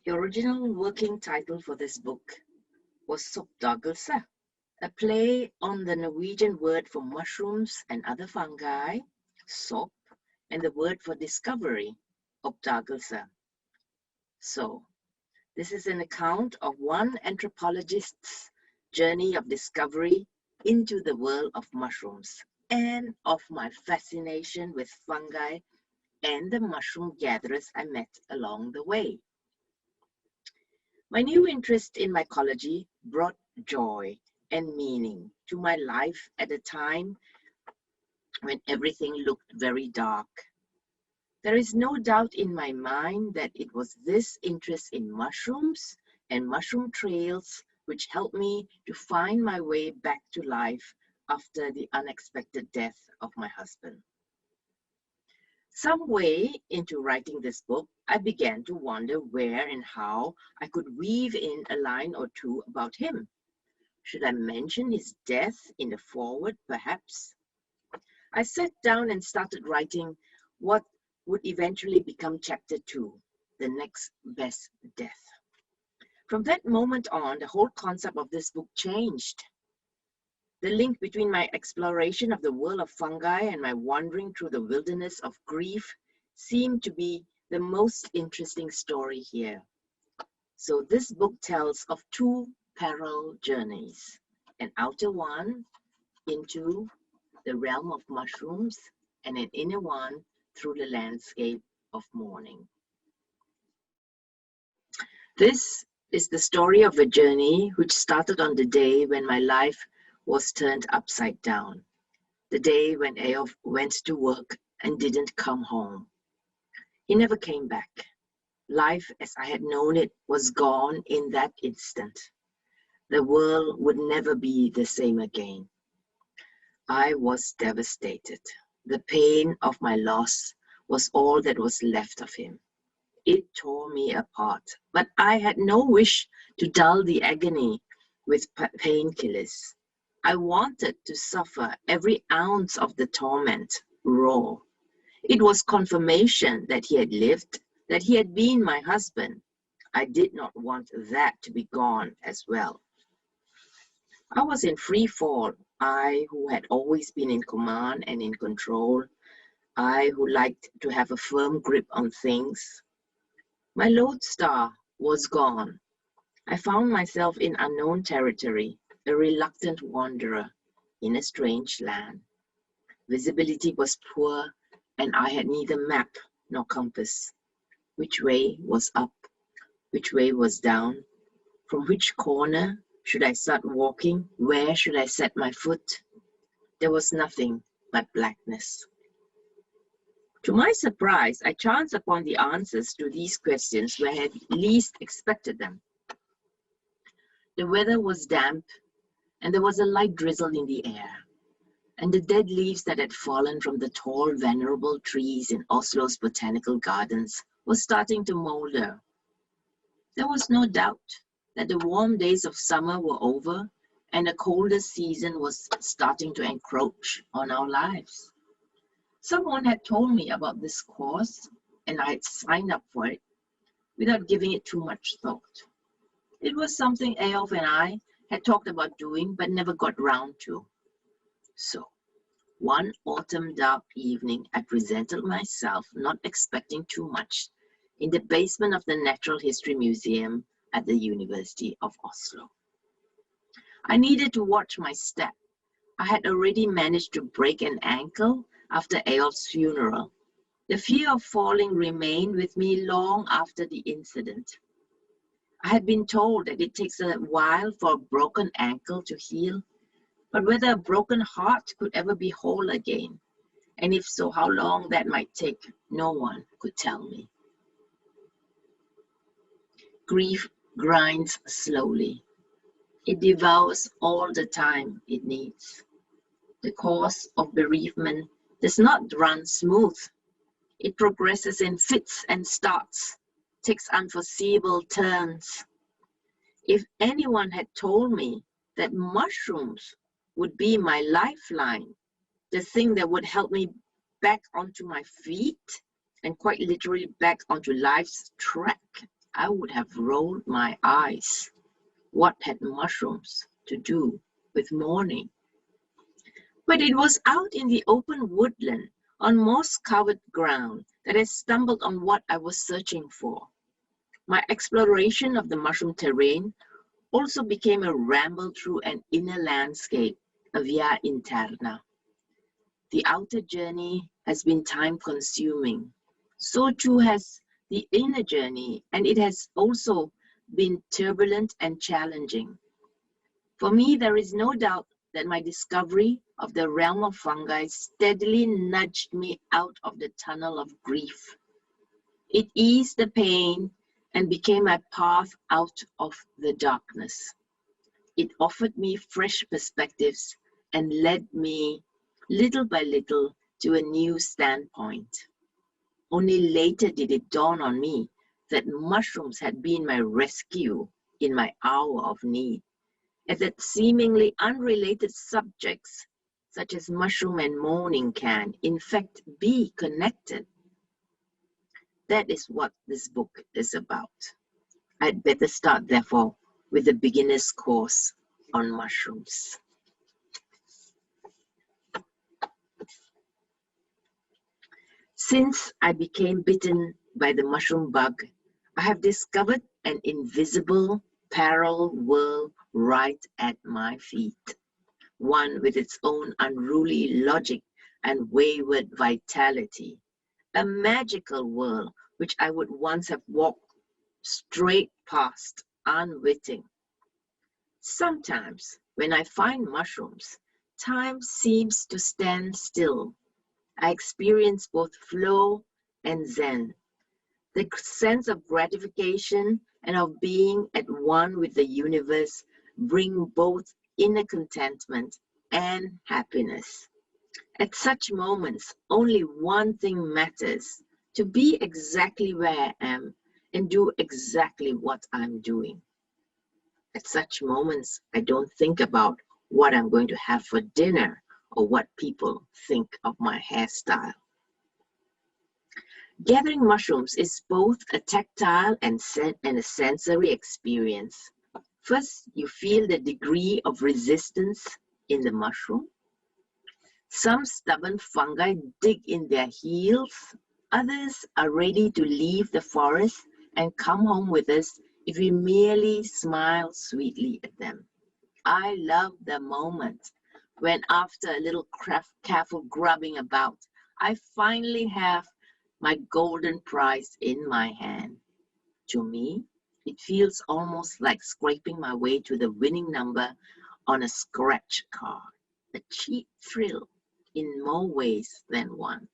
The original working title for this book was Soppdagelse, a play on the Norwegian word for mushrooms and other fungi, sopp, and the word for discovery, oppdagelse. So, this is an account of one anthropologist's journey of discovery into the world of mushrooms and of my fascination with fungi and the mushroom gatherers I met along the way. My new interest in mycology brought joy and meaning to my life at a time when everything looked very dark. There is no doubt in my mind that it was this interest in mushrooms and mushroom trails which helped me to find my way back to life after the unexpected death of my husband. Some way into writing this book, I began to wonder where and how I could weave in a line or two about him. Should I mention his death in the foreword, perhaps? I sat down and started writing what would eventually become chapter 2, The Next Best Death. From that moment on, the whole concept of this book changed. The link between my exploration of the world of fungi and my wandering through the wilderness of grief seemed to be the most interesting story here. So this book tells of two parallel journeys, an outer one into the realm of mushrooms and an inner one through the landscape of mourning. This is the story of a journey which started on the day when my life was turned upside down, the day when Eof went to work and didn't come home. He never came back. Life as I had known it was gone in that instant. The world would never be the same again. I was devastated. The pain of my loss was all that was left of him. It tore me apart, but I had no wish to dull the agony with painkillers. I wanted to suffer every ounce of the torment raw. It was confirmation that he had lived, that he had been my husband. I did not want that to be gone as well. I was in free fall, I who had always been in command and in control, I who liked to have a firm grip on things. My lodestar was gone. I found myself in unknown territory, a reluctant wanderer in a strange land. Visibility was poor, and I had neither map nor compass. Which way was up? Which way was down? From which corner should I start walking? Where should I set my foot? There was nothing but blackness. To my surprise, I chanced upon the answers to these questions where I had least expected them. The weather was damp, and there was a light drizzle in the air, and the dead leaves that had fallen from the tall, venerable trees in Oslo's botanical gardens were starting to molder. There was no doubt that the warm days of summer were over, and a colder season was starting to encroach on our lives. Someone had told me about this course, and I had signed up for it without giving it too much thought. It was something Eof and I had talked about doing, but never got round to. So, one autumn dark evening, I presented myself, not expecting too much, in the basement of the Natural History Museum at the University of Oslo. I needed to watch my step. I had already managed to break an ankle after Eof's funeral. The fear of falling remained with me long after the incident. I had been told that it takes a while for a broken ankle to heal, but whether a broken heart could ever be whole again, and if so, how long that might take, no one could tell me. Grief grinds slowly. It devours all the time it needs. The course of bereavement does not run smooth. It progresses in fits and starts, takes unforeseeable turns. If anyone had told me that mushrooms would be my lifeline, the thing that would help me back onto my feet and quite literally back onto life's track, I would have rolled my eyes. What had mushrooms to do with mourning? But it was out in the open woodland, on moss-covered ground, that I stumbled on what I was searching for. My exploration of the mushroom terrain also became a ramble through an inner landscape, a via interna. The outer journey has been time-consuming. So too has the inner journey, and it has also been turbulent and challenging. For me, there is no doubt that my discovery of the realm of fungi steadily nudged me out of the tunnel of grief. It eased the pain and became my path out of the darkness. It offered me fresh perspectives and led me, little by little, to a new standpoint. Only later did it dawn on me that mushrooms had been my rescue in my hour of need, and that seemingly unrelated subjects, such as mushroom and mourning, can, in fact, be connected. That is what this book is about. I'd better start, therefore, with the beginner's course on mushrooms. Since I became bitten by the mushroom bug, I have discovered an invisible, parallel world right at my feet, one with its own unruly logic and wayward vitality, a magical world which I would once have walked straight past, unwitting. Sometimes, when I find mushrooms, time seems to stand still. I experience both flow and zen, the sense of gratification and of being at one with the universe bring both inner contentment and happiness. At such moments, only one thing matters: to be exactly where I am and do exactly what I'm doing. At such moments, I don't think about what I'm going to have for dinner or what people think of my hairstyle. Gathering mushrooms is both a tactile and a sensory experience. First, you feel the degree of resistance in the mushroom. Some stubborn fungi dig in their heels. Others are ready to leave the forest and come home with us if we merely smile sweetly at them. I love the moment when, after a little careful grubbing about, I finally have my golden prize in my hand. To me, it feels almost like scraping my way to the winning number on a scratch card, a cheap thrill in more ways than one.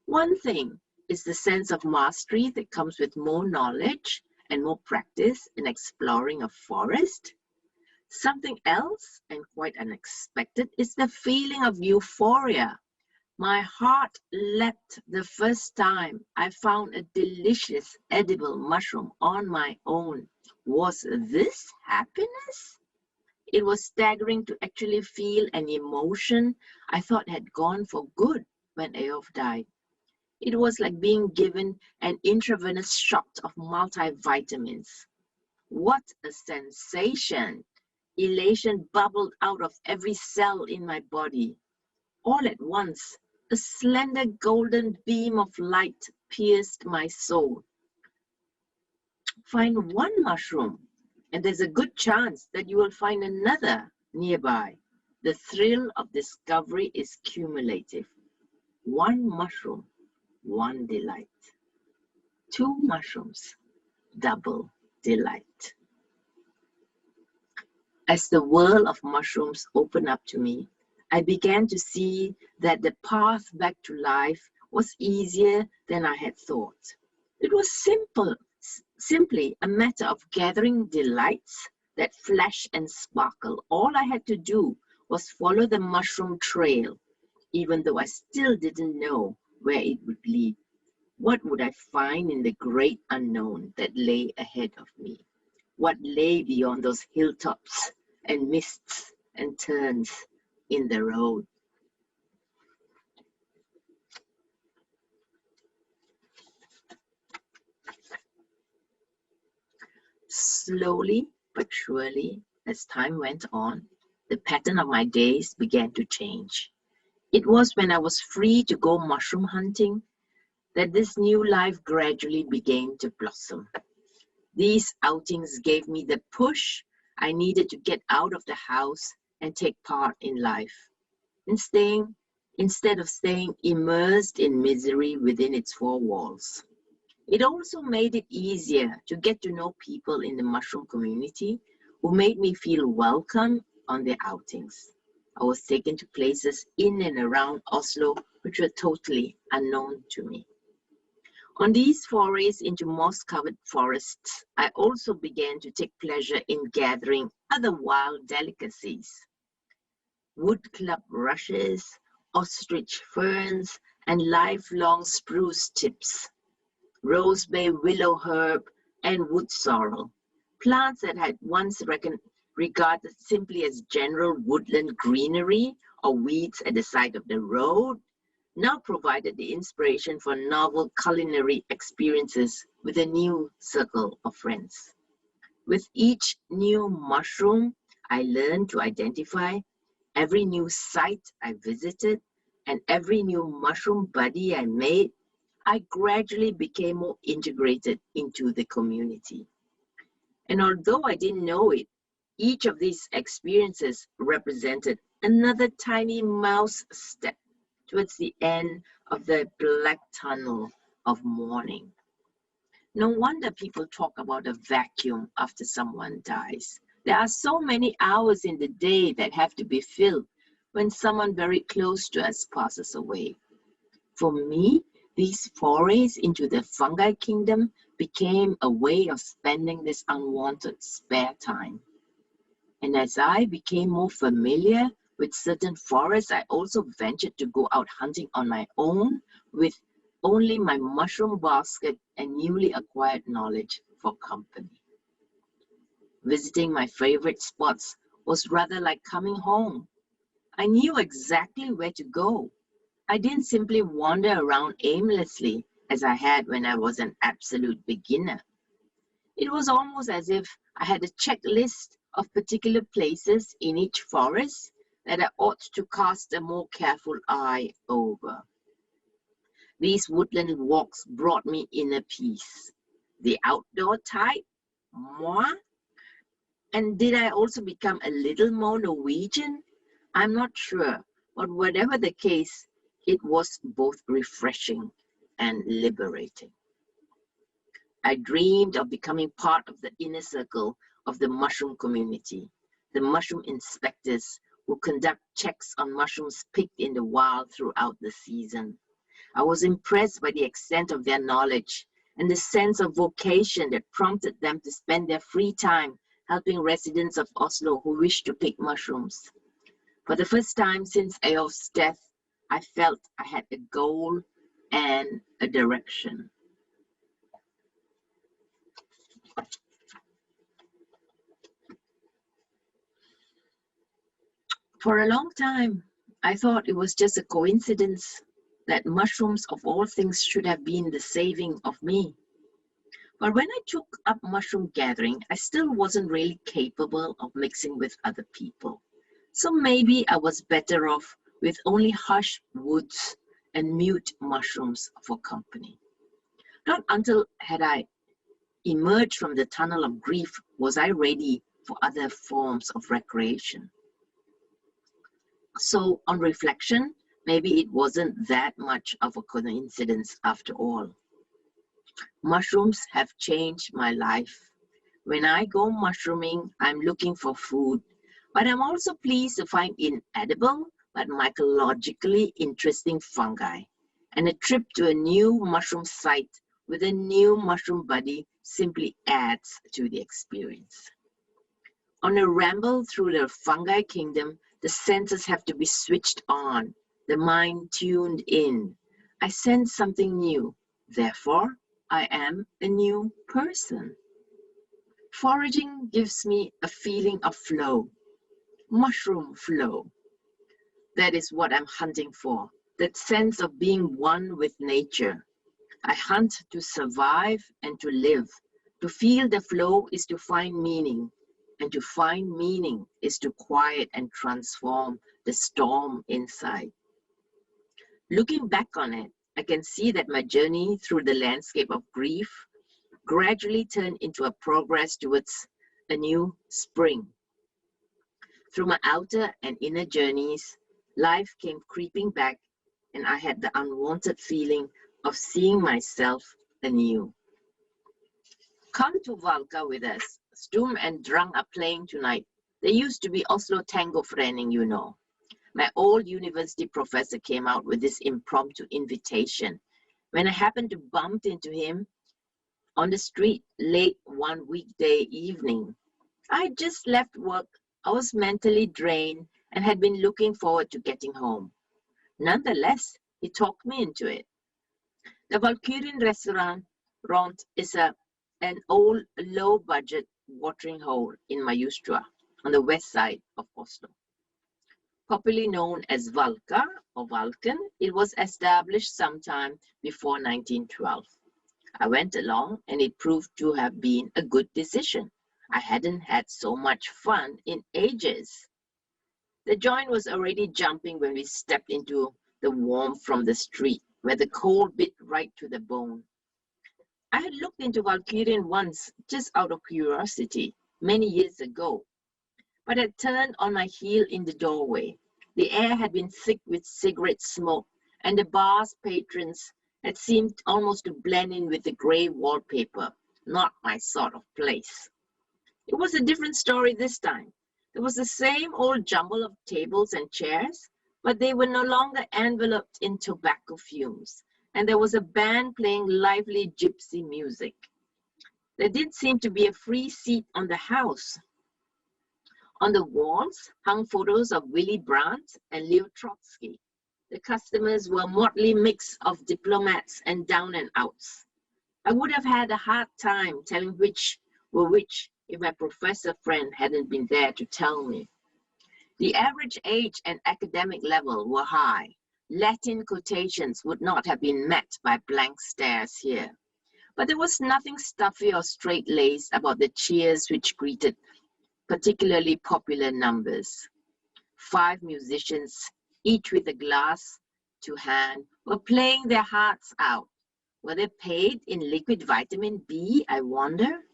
One thing is the sense of mastery that comes with more knowledge and more practice in exploring a forest. Something else, and quite unexpected, is the feeling of euphoria. My heart leapt the first time I found a delicious edible mushroom on my own. Was this happiness? It was staggering to actually feel an emotion I thought had gone for good when Aof died. It was like being given an intravenous shot of multivitamins. What a sensation! Elation bubbled out of every cell in my body. All at once, a slender golden beam of light pierced my soul. Find one mushroom, and there's a good chance that you will find another nearby. The thrill of discovery is cumulative. One mushroom, one delight. Two mushrooms, double delight. As the world of mushrooms opened up to me, I began to see that the path back to life was easier than I had thought. It was simply a matter of gathering delights that flash and sparkle. All I had to do was follow the mushroom trail, even though I still didn't know where it would lead. What would I find in the great unknown that lay ahead of me? What lay beyond those hilltops and mists and turns in the road? Slowly but surely, as time went on, the pattern of my days began to change. It was when I was free to go mushroom hunting that this new life gradually began to blossom. These outings gave me the push I needed to get out of the house and take part in life, instead of staying immersed in misery within its four walls. It also made it easier to get to know people in the mushroom community who made me feel welcome on their outings. I was taken to places in and around Oslo which were totally unknown to me. On these forays into moss-covered forests, I also began to take pleasure in gathering other wild delicacies. Woodclub rushes, ostrich ferns, and lifelong spruce tips, rose bay willow herb, and wood sorrel, plants that had once regarded simply as general woodland greenery or weeds at the side of the road, now provided the inspiration for novel culinary experiences with a new circle of friends. With each new mushroom I learned to identify, every new site I visited, and every new mushroom buddy I made, I gradually became more integrated into the community. And although I didn't know it, each of these experiences represented another tiny mouse step towards the end of the black tunnel of mourning. No wonder people talk about a vacuum after someone dies. There are so many hours in the day that have to be filled when someone very close to us passes away. For me, these forays into the fungi kingdom became a way of spending this unwanted spare time. And as I became more familiar with certain forests, I also ventured to go out hunting on my own with only my mushroom basket and newly acquired knowledge for company. Visiting my favorite spots was rather like coming home. I knew exactly where to go. I didn't simply wander around aimlessly as I had when I was an absolute beginner. It was almost as if I had a checklist of particular places in each forest that I ought to cast a more careful eye over. These woodland walks brought me inner peace. The outdoor type? Moi? And did I also become a little more Norwegian? I'm not sure, but whatever the case, it was both refreshing and liberating. I dreamed of becoming part of the inner circle of the mushroom community, the mushroom inspectors who conduct checks on mushrooms picked in the wild throughout the season. I was impressed by the extent of their knowledge and the sense of vocation that prompted them to spend their free time helping residents of Oslo who wished to pick mushrooms. For the first time since Eyolf's death, I felt I had a goal and a direction. For a long time, I thought it was just a coincidence that mushrooms of all things should have been the saving of me. But when I took up mushroom gathering, I still wasn't really capable of mixing with other people. So maybe I was better off with only harsh woods and mute mushrooms for company. Not until had I emerged from the tunnel of grief was I ready for other forms of recreation. So on reflection, maybe it wasn't that much of a coincidence after all. Mushrooms have changed my life. When I go mushrooming, I'm looking for food, but I'm also pleased to find inedible but mycologically interesting fungi. And a trip to a new mushroom site with a new mushroom buddy simply adds to the experience. On a ramble through the fungi kingdom, the senses have to be switched on, the mind tuned in. I sense something new, therefore I am a new person. Foraging gives me a feeling of flow, mushroom flow. That is what I'm hunting for, that sense of being one with nature. I hunt to survive and to live, To feel the flow is to find meaning, and to find meaning is to quiet and transform the storm inside. Looking back on it, I can see that my journey through the landscape of grief gradually turned into a progress towards a new spring. Through my outer and inner journeys, life came creeping back, and I had the unwanted feeling of seeing myself anew. Come to Valka with us. Stum and Drang are playing tonight. They used to be Oslo Tango Forening, you know. My old university professor came out with this impromptu invitation. When I happened to bump into him on the street late one weekday evening, I had just left work. I was mentally drained and had been looking forward to getting home. Nonetheless, he talked me into it. The Valkyrian restaurant is an old low-budget watering hole in Majustua on the west side of Oslo. Popularly known as Valka or Valken, it was established sometime before 1912. I went along and it proved to have been a good decision. I hadn't had so much fun in ages. The joint was already jumping when we stepped into the warmth from the street, where the cold bit right to the bone. I had looked into Valkyrian once, just out of curiosity, many years ago, but had turned on my heel in the doorway. The air had been thick with cigarette smoke, and the bar's patrons had seemed almost to blend in with the grey wallpaper. Not my sort of place. It was a different story this time. There was the same old jumble of tables and chairs, but they were no longer enveloped in tobacco fumes, and there was a band playing lively gypsy music. There did seem to be a free seat on the house. On the walls hung photos of Willy Brandt and Leo Trotsky. The customers were a motley mix of diplomats and down and outs. I would have had a hard time telling which were which if my professor friend hadn't been there to tell me. The average age and academic level were high. Latin quotations would not have been met by blank stares here. But there was nothing stuffy or straight-laced about the cheers which greeted particularly popular numbers. 5 musicians, each with a glass to hand, were playing their hearts out. Were they paid in liquid vitamin B, I wonder?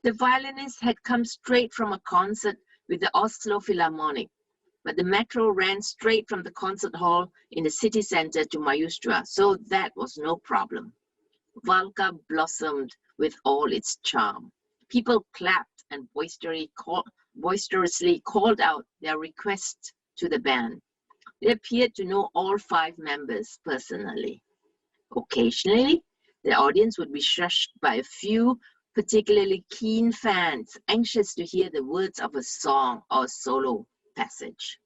The violinist had come straight from a concert with the Oslo Philharmonic, but the metro ran straight from the concert hall in the city center to Majustua, so that was no problem. Valka blossomed with all its charm. People clapped and boisterously called out their requests to the band. They appeared to know all 5 members personally. Occasionally, the audience would be shushed by a few particularly keen fans, anxious to hear the words of a song or a solo passage.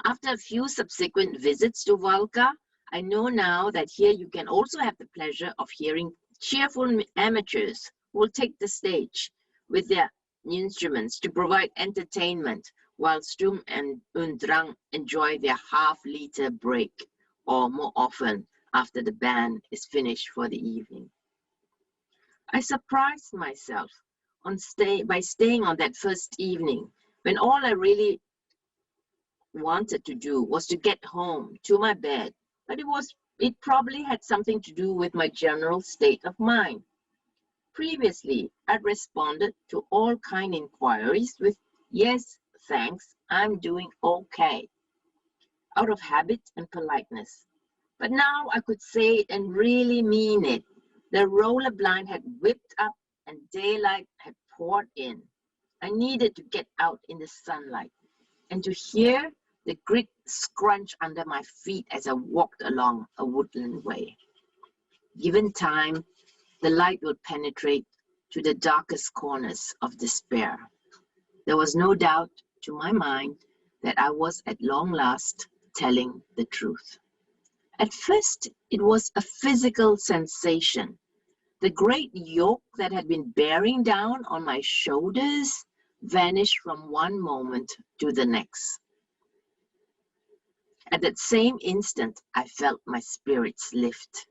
After a few subsequent visits to Valka, I know now that here you can also have the pleasure of hearing cheerful amateurs who will take the stage with their instruments to provide entertainment while Stum and Undrang enjoy their half-liter break, or more often after the band is finished for the evening. I surprised myself by staying on that first evening when all I really wanted to do was to get home to my bed, but it probably had something to do with my general state of mind. Previously, I'd responded to all kind inquiries with, "Yes, thanks, I'm doing okay," out of habit and politeness. But now I could say it and really mean it. The roller blind had whipped up and daylight had poured in. I needed to get out in the sunlight and to hear the grit scrunch under my feet as I walked along a woodland way. Given time, the light would penetrate to the darkest corners of despair. There was no doubt to my mind that I was at long last telling the truth. At first, it was a physical sensation. The great yoke that had been bearing down on my shoulders vanished from one moment to the next. At that same instant, I felt my spirits lift.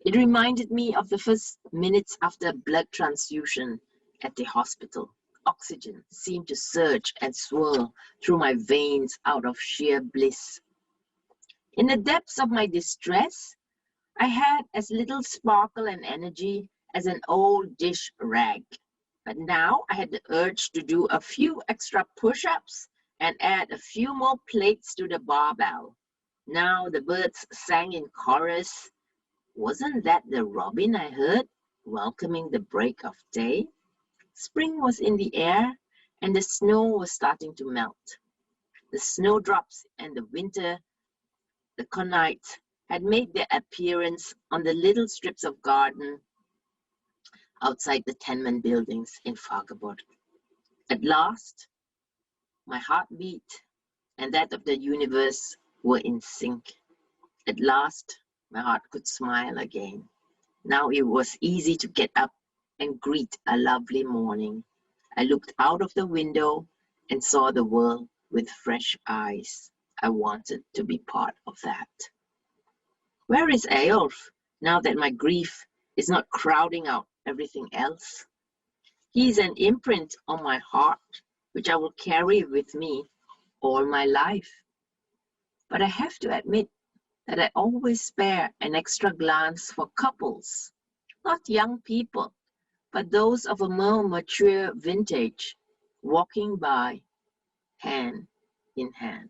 It reminded me of the first minutes after a blood transfusion at the hospital. Oxygen seemed to surge and swirl through my veins out of sheer bliss. In the depths of my distress, I had as little sparkle and energy as an old dish rag. But now I had the urge to do a few extra push-ups and add a few more plates to the barbell. Now the birds sang in chorus. Wasn't that the robin I heard, welcoming the break of day? Spring was in the air, and the snow was starting to melt. The snowdrops and the winter, the conite, had made their appearance on the little strips of garden outside the tenement buildings in Fargabod. At last, my heartbeat and that of the universe were in sync. At last, my heart could smile again. Now it was easy to get up and greet a lovely morning. I looked out of the window and saw the world with fresh eyes. I wanted to be part of that. Where is Eyolf now that my grief is not crowding out everything else? He is an imprint on my heart, which I will carry with me all my life. But I have to admit that I always spare an extra glance for couples, not young people, but those of a more mature vintage, walking by hand in hand.